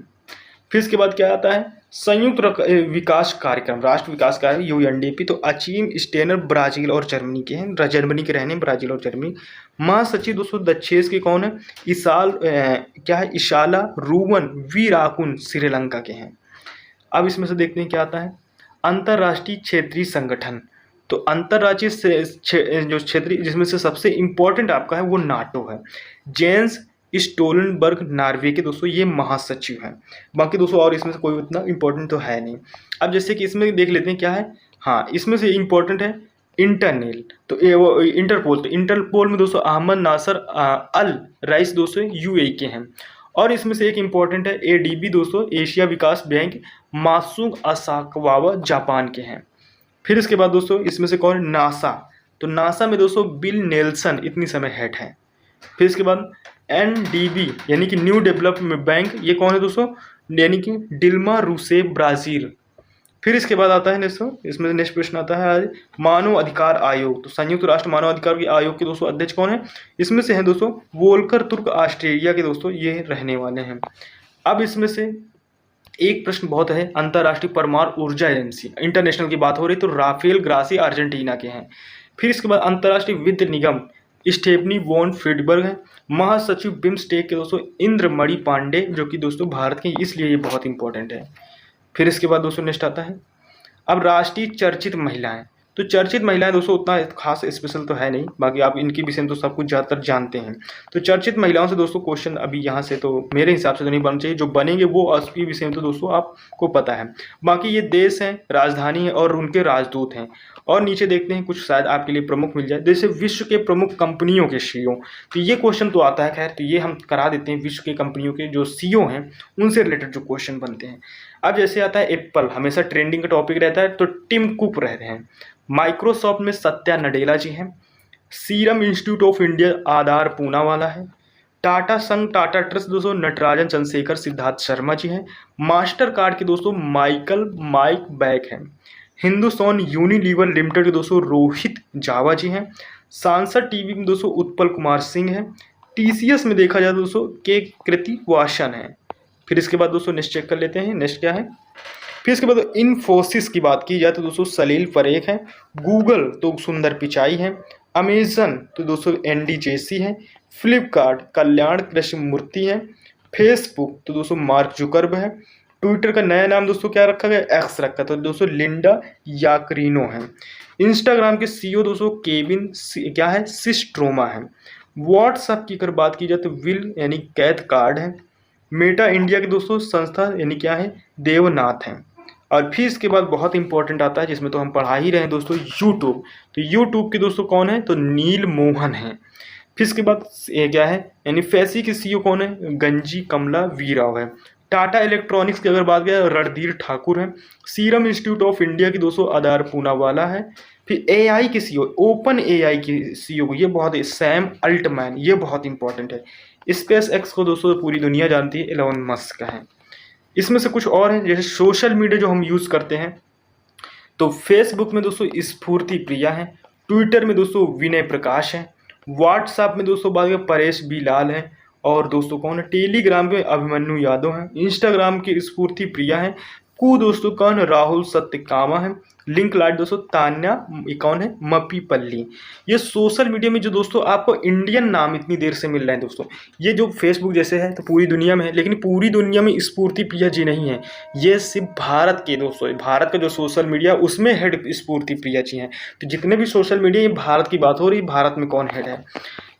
Speaker 1: फिर इसके बाद क्या आता है, संयुक्त विकास कार्यक्रम, राष्ट्र विकास कार्यक्रम UNDP, तो अचीम स्टेनर ब्राजील और जर्मनी के हैं, जर्मनी के रहने, ब्राजील और जर्मनी। महासचिव दोस्तों दक्षेश के कौन है, क्या है, इशाला रूवन वीराकुन श्रीलंका के हैं। अब इसमें से देखते हैं क्या आता है, अंतर्राष्ट्रीय क्षेत्रीय संगठन, तो अंतर्राष्ट्रीय जो क्षेत्रीय जिसमें से सबसे इंपॉर्टेंट आपका है वो नाटो है। जेंस स्टोलनबर्ग नॉर्वे के दोस्तों ये महासचिव हैं। बाकी दोस्तों और इसमें से कोई उतना इंपॉर्टेंट तो है नहीं। अब जैसे कि इसमें देख लेते हैं क्या है, हाँ इसमें से इंपॉर्टेंट है इंटरनेल, तो वो इंटरपोल, तो इंटरपोल में दोस्तों अहमद नासर अल रईस दोस्तों UAE के हैं। और इसमें से एक इंपॉर्टेंट है ADB दोस्तों, एशिया विकास बैंक, मासुग असाकावा जापान के हैं। फिर इसके बाद दोस्तों इसमें से कौन, नासा, तो नासा में दोस्तों बिल नेल्सन इतनी समय हेड है। फिर इसके बाद NDB यानी कि न्यू डेवलपमेंट बैंक, ये कौन है दोस्तों, यानी कि डिल्मा रूसेफ ब्राज़ील। फिर इसके बाद आता है दोस्तों, इसमें नेक्स्ट प्रश्न आता है मानव अधिकार आयोग, तो संयुक्त राष्ट्र मानव अधिकार के आयोग के दोस्तों अध्यक्ष कौन है, इसमें से हैं दोस्तों वोल्कर तुर्क ऑस्ट्रेलिया के दोस्तों ये रहने वाले हैं। अब इसमें से एक प्रश्न बहुत है, अंतर्राष्ट्रीय परमाणु ऊर्जा एजेंसी इंटरनेशनल की बात हो रही तो राफेल ग्रासी अर्जेंटीना के हैं। फिर इसके बाद अंतर्राष्ट्रीय वित्त निगम स्टेफनी वॉन फ्रिडबर्ग है। महासचिव बिम्स्टेक के दोस्तों इंद्रमणि पांडे, जो कि दोस्तों भारत के, इसलिए ये बहुत इंपॉर्टेंट है। फिर इसके बाद दोस्तों नेक्स्ट आता है अब राष्ट्रीय चर्चित महिलाएं। तो चर्चित महिलाएं दोस्तों उतना खास स्पेशल तो है नहीं, बाकी आप इनकी विषय में तो सब कुछ ज़्यादातर जानते हैं। तो चर्चित महिलाओं से दोस्तों क्वेश्चन अभी यहाँ से तो मेरे हिसाब से तो नहीं बनना चाहिए, जो बनेंगे वो उसके विषय में तो दोस्तों आपको पता है। बाकी ये देश हैं, राजधानी है और उनके राजदूत हैं। और नीचे देखते हैं कुछ शायद आपके लिए प्रमुख मिल जाए, जैसे विश्व के प्रमुख कंपनियों के सीईओ। तो ये क्वेश्चन तो आता है, खैर तो ये हम करा देते हैं। विश्व के कंपनियों के जो सीईओ हैं उनसे रिलेटेड जो क्वेश्चन बनते हैं। अब जैसे आता है एप्पल, हमेशा ट्रेंडिंग का टॉपिक रहता है, तो टिम कुक रहते हैं। माइक्रोसॉफ्ट में सत्या नडेला जी हैं। सीरम इंस्टीट्यूट ऑफ इंडिया आधार पूनावाला है। टाटा संघ टाटा ट्रस्ट दोस्तों नटराजन चंद्रशेखर सिद्धार्थ शर्मा जी हैं। मास्टर कार्ड के दोस्तों माइक बैक हैं। हिंदुस्तान यूनिलीवर लिमिटेड के दोस्तों रोहित जावा जी हैं। सांसद टीवी में दोस्तों उत्पल कुमार सिंह हैं। टीसीएस में देखा जाए दोस्तों के कृति वासन है। फिर इसके बाद दोस्तों नेक्स्ट चेक कर लेते हैं, नेक्स्ट क्या है। फिर इसके बाद इन्फोसिस की बात की जाए तो दोस्तों सलील परेख है। गूगल तो सुंदर पिचाई है। अमेजन तो दोस्तों एनडी जेसी है। फ्लिपकार्ट कल्याण कृष्णमूर्ति है। फेसबुक तो दोस्तों मार्क जुकरबर्ग है। ट्विटर का नया नाम दोस्तों क्या रखा गया, एक्स रखा, तो दोस्तों लिंडा याकरीनो है। इंस्टाग्राम के सीईओ दोस्तों केविन क्या है, सिस्ट्रोमा है। व्हाट्सएप की अगर बात की जाए तो विल यानी कैथकार्ड है। मेटा इंडिया के दोस्तों संस्था यानी क्या है, देवनाथ है। और फिर इसके बाद बहुत इंपॉर्टेंट आता है जिसमें तो हम पढ़ा ही रहे हैं दोस्तों, यूट्यूब। तो यूट्यूब के दोस्तों कौन है, तो नील मोहन है। फिर इसके बाद ये क्या है, यानी फैसी के सीईओ कौन है, गंजी कमला वीराव है। टाटा इलेक्ट्रॉनिक्स की अगर बात करें रणधीर ठाकुर है। सीरम इंस्टीट्यूट ऑफ इंडिया की दोस्तों आधार पूनावाला है। फिर एआई के सीईओ, ओपन एआई के सीईओ, ये बहुत है सैम अल्टमैन, ये बहुत इंपॉर्टेंट है। स्पेस एक्स को दोस्तों पूरी दुनिया जानती है, एलोन मस्क का है। इसमें से कुछ और हैं, जैसे सोशल मीडिया जो हम यूज़ करते हैं, तो फेसबुक में दोस्तों स्फूर्ति प्रिया है। ट्विटर में दोस्तों विनय प्रकाश है। व्हाट्सएप में दोस्तों बात करें परेश बी लाल है। और दोस्तों कौन है, टेलीग्राम पे अभिमन्यु यादव हैं। इंस्टाग्राम की स्फूर्ति प्रिया है। कू दोस्तों कौन, राहुल सत्यकामा है। लिंक लाइट दोस्तों तान्या कौन है, मपी पल्ली। ये सोशल मीडिया में जो दोस्तों आपको इंडियन नाम इतनी देर से मिल रहे हैं दोस्तों, ये जो फेसबुक जैसे है तो पूरी दुनिया में है, लेकिन पूरी दुनिया में स्फूर्ति प्रिया जी नहीं है, ये सिर्फ भारत के दोस्तों, भारत का जो सोशल मीडिया उसमें हेड स्फूर्ति प्रिया जी हैं। तो जितने भी सोशल मीडिया, ये भारत की बात हो रही, भारत में कौन हेड है।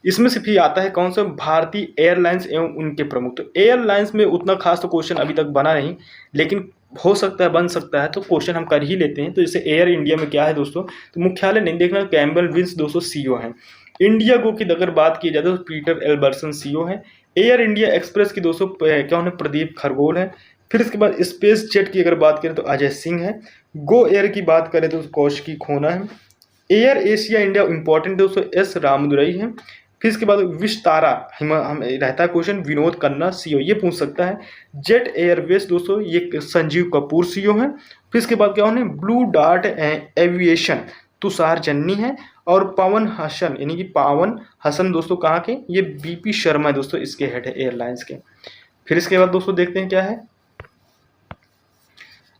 Speaker 1: इसमें से फिर आता है कौन सा, भारतीय एयरलाइंस एवं उनके प्रमुख। तो एयरलाइंस में उतना खास तो क्वेश्चन अभी तक बना नहीं, लेकिन हो सकता है बन सकता है, तो क्वेश्चन हम कर ही लेते हैं। तो जैसे एयर इंडिया में क्या है दोस्तों, तो मुख्यालय नहीं देखना, कैम्बल विल्स दोस्तों सीईओ हैं। इंडिया गो की अगर बात की जाए तो पीटर एल्बर्सन सीईओ है। एयर इंडिया एक्सप्रेस की दोस्तों क्या है, प्रदीप खरगोल है। फिर इसके बाद स्पेस जेट की अगर बात करें तो अजय सिंह है। गो एयर की बात करें तो कौशिकी खोना है। एयर एशिया इंडिया इंपॉर्टेंट दोस्तों एस रामदुरई है। फिर इसके बाद विस्तारा हम रहता है क्वेश्चन, विनोद खन्ना सीईओ, ये पूछ सकता है। जेट एयरवेज दोस्तों ये संजीव कपूर सीईओ है। फिर इसके बाद क्या होने, ब्लू डार्ट एविएशन तुषार जन्नी है। और पवन हसन यानी कि पावन हसन दोस्तों कहाँ के, ये बीपी शर्मा है दोस्तों, इसके हेड है एयरलाइंस के। फिर इसके बाद दोस्तों देखते हैं क्या है।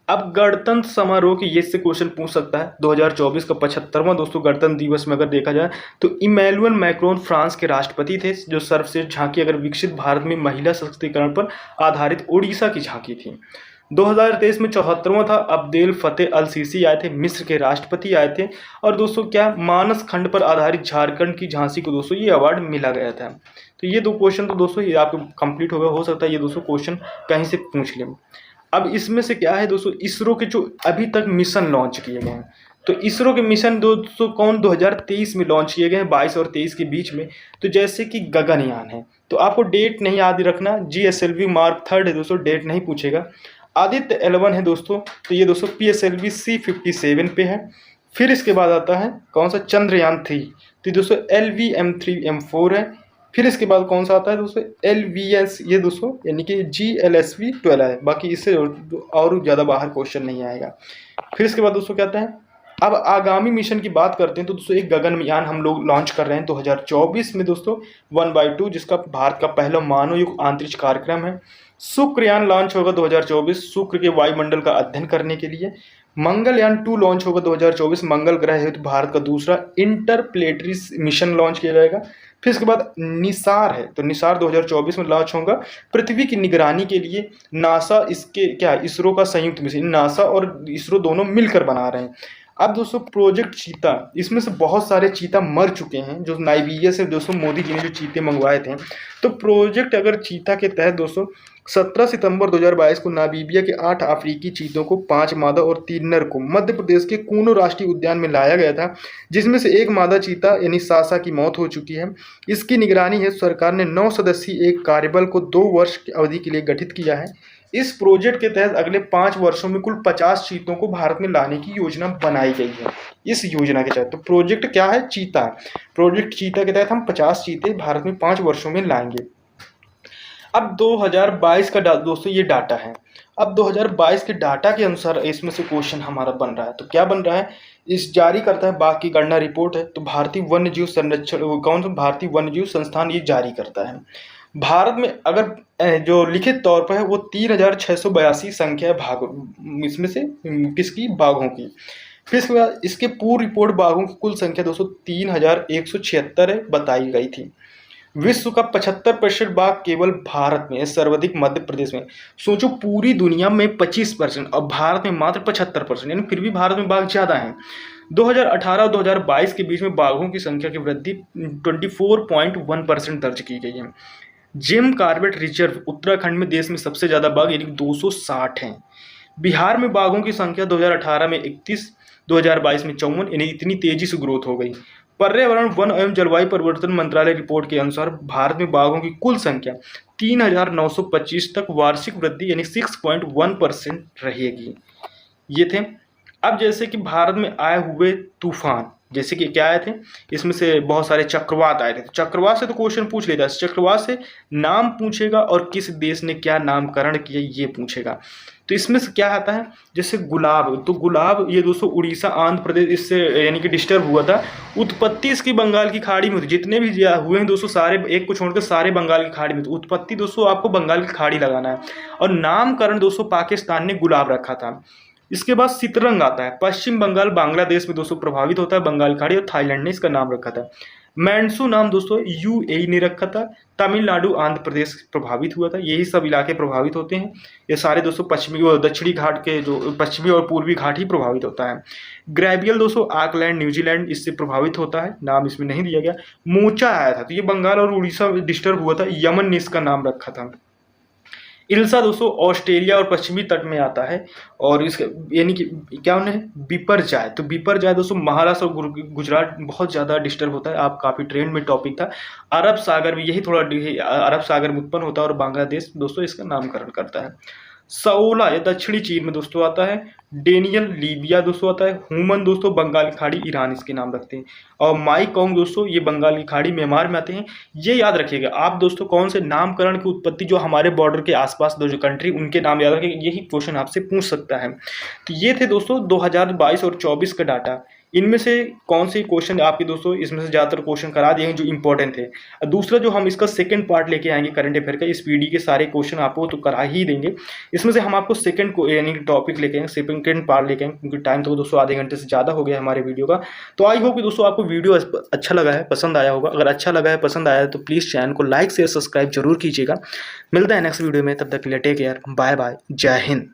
Speaker 1: अब गणतंत्र समारोह की ये से क्वेश्चन पूछ सकता है। 2024 का 75वां दोस्तों गणतंत्र दिवस में अगर देखा जाए तो इमैनुअल मैक्रोन फ्रांस के राष्ट्रपति थे, जो सर्वश्रेष्ठ झांकी अगर विकसित भारत में महिला सशक्तिकरण पर आधारित ओडिशा की झांकी थी। 2023 में 74वां था। अब्देल फतेह अल सीसी आए थे, मिस्र के राष्ट्रपति आए थे। और दोस्तों क्या, मानस खंड पर आधारित झारखंड की झांसी को दोस्तों ये अवार्ड मिला गया था। तो ये दो क्वेश्चन तो दोस्तों ये आपको कंप्लीट होगा, हो सकता है ये दोस्तों क्वेश्चन कहीं से पूछ लें। अब इसमें से क्या है दोस्तों, इसरो के जो अभी तक मिशन लॉन्च किए गए हैं, तो इसरो के मिशन दोस्तों कौन 2023 में लॉन्च किए गए हैं, 22 और 23 के बीच में। तो जैसे कि गगनयान है, तो आपको डेट नहीं याद रखना। GSLV Mark 3 है दोस्तों, डेट नहीं पूछेगा। आदित्य 11 है दोस्तों, तो ये दोस्तों PSLV C57 पे है। फिर इसके बाद आता है कौन सा, चंद्रयान 3, तो दोस्तों LV-M3-M4 है। फिर इसके बाद कौन सा आता है दोस्तों, LVS, ये दोस्तों यानी कि GLSV 12 है। बाकी इससे और ज़्यादा बाहर क्वेश्चन नहीं आएगा। फिर इसके बाद दोस्तों क्या आता है, अब आगामी मिशन की बात करते हैं तो दोस्तों एक गगनयान हम लोग लॉन्च कर रहे हैं 2024 में दोस्तों 1/2, जिसका भारत का पहला मानव युक्त अंतरिक्ष कार्यक्रम है। शुक्रयान लॉन्च होगा 2024 शुक्र के वायुमंडल का अध्ययन करने के लिए। मंगलयान 2 लॉन्च होगा 2024 मंगल ग्रह हेतु भारत का दूसरा इंटरप्लेटरी मिशन लॉन्च किया जाएगा। फिर इसके बाद निसार है, तो निसार 2024 में लॉन्च होगा पृथ्वी की निगरानी के लिए। नासा इसके क्या इसरो का संयुक्त मिशन, नासा और इसरो दोनों मिलकर बना रहे हैं। अब दोस्तों प्रोजेक्ट चीता, इसमें से बहुत सारे चीता मर चुके हैं जो नाइजीरिया से दोस्तों मोदी जी ने जो चीते मंगवाए थे। तो प्रोजेक्ट अगर चीता के तहत दोस्तों 17 सितंबर 2022 को नामीबिया के 8 अफ्रीकी चीतों को 5 मादा और 3 नर को मध्य प्रदेश के कूनो राष्ट्रीय उद्यान में लाया गया था, जिसमें से एक मादा चीता यानी सासा की मौत हो चुकी है। इसकी निगरानी हेतु सरकार ने 9 सदस्यीय एक कार्यबल को 2 वर्ष की अवधि के लिए गठित किया है। इस प्रोजेक्ट के तहत अगले 5 वर्षों में कुल 50 चीतों को भारत में लाने की योजना बनाई गई है। इस योजना के तहत तो प्रोजेक्ट क्या है, चीता। प्रोजेक्ट चीता के तहत हम 50 चीते भारत में 5 वर्षों में लाएंगे। अब 2022 का दोस्तों ये डाटा है। अब 2022 के डाटा के अनुसार इसमें से क्वेश्चन हमारा बन रहा है। तो क्या बन रहा है, इस जारी करता है बाघ की गणना रिपोर्ट है। तो भारतीय वन्यजीव संरक्षण कौन सा, भारतीय वन्यजीव संस्थान ये जारी करता है। भारत में अगर जो लिखित तौर पर है वो 3682 संख्या है भागों, इसमें से किसकी, बाघों की। फिर इसके बाद इसके पूर्व रिपोर्ट बाघों की कुल संख्या दोस्तों 3176 है बताई गई थी। विश्व का 75% बाघ केवल भारत में है, सर्वाधिक मध्य प्रदेश में। सोचो पूरी दुनिया में 25% और भारत में मात्र 75%, यानी फिर भी भारत में बाघ ज्यादा है। 2018 और 2022 के बीच में बाघों की संख्या की वृद्धि 24.1% दर्ज की गई है। जिम कॉर्बेट रिजर्व उत्तराखंड में देश में सबसे ज्यादा बाघ यानी 260 हैं। बिहार में बाघों की संख्या 2018 में 31, 2022 में 54, यानी इतनी तेजी से ग्रोथ हो गई। पर्यावरण वन एवं जलवायु परिवर्तन मंत्रालय रिपोर्ट के अनुसार भारत में बाघों की कुल संख्या 3925 तक वार्षिक वृद्धि यानी 6.1% रहेगी। ये थे। अब जैसे कि भारत में आए हुए तूफान, जैसे कि क्या आए थे, इसमें से बहुत सारे चक्रवात आए थे। चक्रवात से तो क्वेश्चन पूछ लेता है, चक्रवात से नाम पूछेगा और किस देश ने क्या नामकरण किया ये पूछेगा। तो इसमें से क्या आता है, जैसे गुलाब, तो गुलाब ये दोस्तों उड़ीसा आंध्र प्रदेश इससे यानी कि डिस्टर्ब हुआ था। उत्पत्ति इसकी बंगाल की खाड़ी में होती, जितने भी हुए हैं दोस्तों सारे एक को छोड़कर सारे बंगाल की खाड़ी में। तो उत्पत्ति दोस्तों आपको बंगाल की खाड़ी लगाना है। और नामकरण दोस्तों पाकिस्तान ने गुलाब रखा था। इसके बाद सितरंग आता है, पश्चिम बंगाल बांग्लादेश में दोस्तों प्रभावित होता है बंगाल खाड़ी, और थाईलैंड ने इसका नाम रखा था। मैंसू नाम दोस्तों यूएई ने रखा था। तमिलनाडु आंध्र प्रदेश प्रभावित हुआ था। यही सब इलाके प्रभावित होते हैं। ये सारे दोस्तों पश्चिमी और दक्षिणी घाट के जो पश्चिमी और पूर्वी घाट ही प्रभावित होता है। ग्रेबियल दोस्तों ऑकलैंड न्यूजीलैंड इससे प्रभावित होता है, नाम इसमें नहीं दिया गया। मोचा आया था, तो ये बंगाल और उड़ीसा डिस्टर्ब हुआ था, यमन ने इसका नाम रखा था। इल्सा दोस्तों ऑस्ट्रेलिया और पश्चिमी तट में आता है, और इसका यानी कि क्या उन्हें बिपरजॉय, तो बिपरजॉय दोस्तों महाराष्ट्र और गुजरात बहुत ज़्यादा डिस्टर्ब होता है। आप काफ़ी ट्रेंड में टॉपिक था। अरब सागर में यही थोड़ा अरब सागर में उत्पन्न होता है, और बांग्लादेश दोस्तों इसका नामकरण करता है। सओला ये दक्षिणी चीन में दोस्तों आता है। डेनियल लीबिया दोस्तों आता है। हुमन दोस्तों बंगाल की खाड़ी ईरान इसके नाम रखते हैं। और माईकोंग दोस्तों ये बंगाल की खाड़ी म्यांमार में आते हैं। ये याद रखिएगा आप दोस्तों, कौन से नामकरण की उत्पत्ति जो हमारे बॉर्डर के आसपास दो जो कंट्री उनके नाम याद रखिएगा, यही क्वेश्चन आपसे पूछ सकता है। तो ये थे दोस्तों 2022 और 24 का डाटा। इनमें से कौन से क्वेश्चन आपके दोस्तों इसमें से ज़्यादातर क्वेश्चन करा दिए हैं जो इंपॉर्टेंट थे। दूसरा जो हम इसका सेकंड पार्ट लेके आएंगे करंट अफेयर का, इस पीडी के सारे क्वेश्चन आपको तो करा ही देंगे। इसमें से हम आपको सेकंड को यानी टॉपिक लेके आएंगे, सेकंड पार्ट लेके आएंगे, क्योंकि टाइम तो दोस्तों आधे घंटे से ज़्यादा हो गया हमारे वीडियो का। तो आई होप कि दोस्तों आपको वीडियो अच्छा लगा है, पसंद आया होगा। अगर अच्छा लगा है, पसंद आया है तो प्लीज़ चैनल को लाइक शेयर सब्सक्राइब जरूर कीजिएगा। मिलता है नेक्स्ट वीडियो में, तब तक के लिए टेक केयर, बाय बाय, जय हिंद।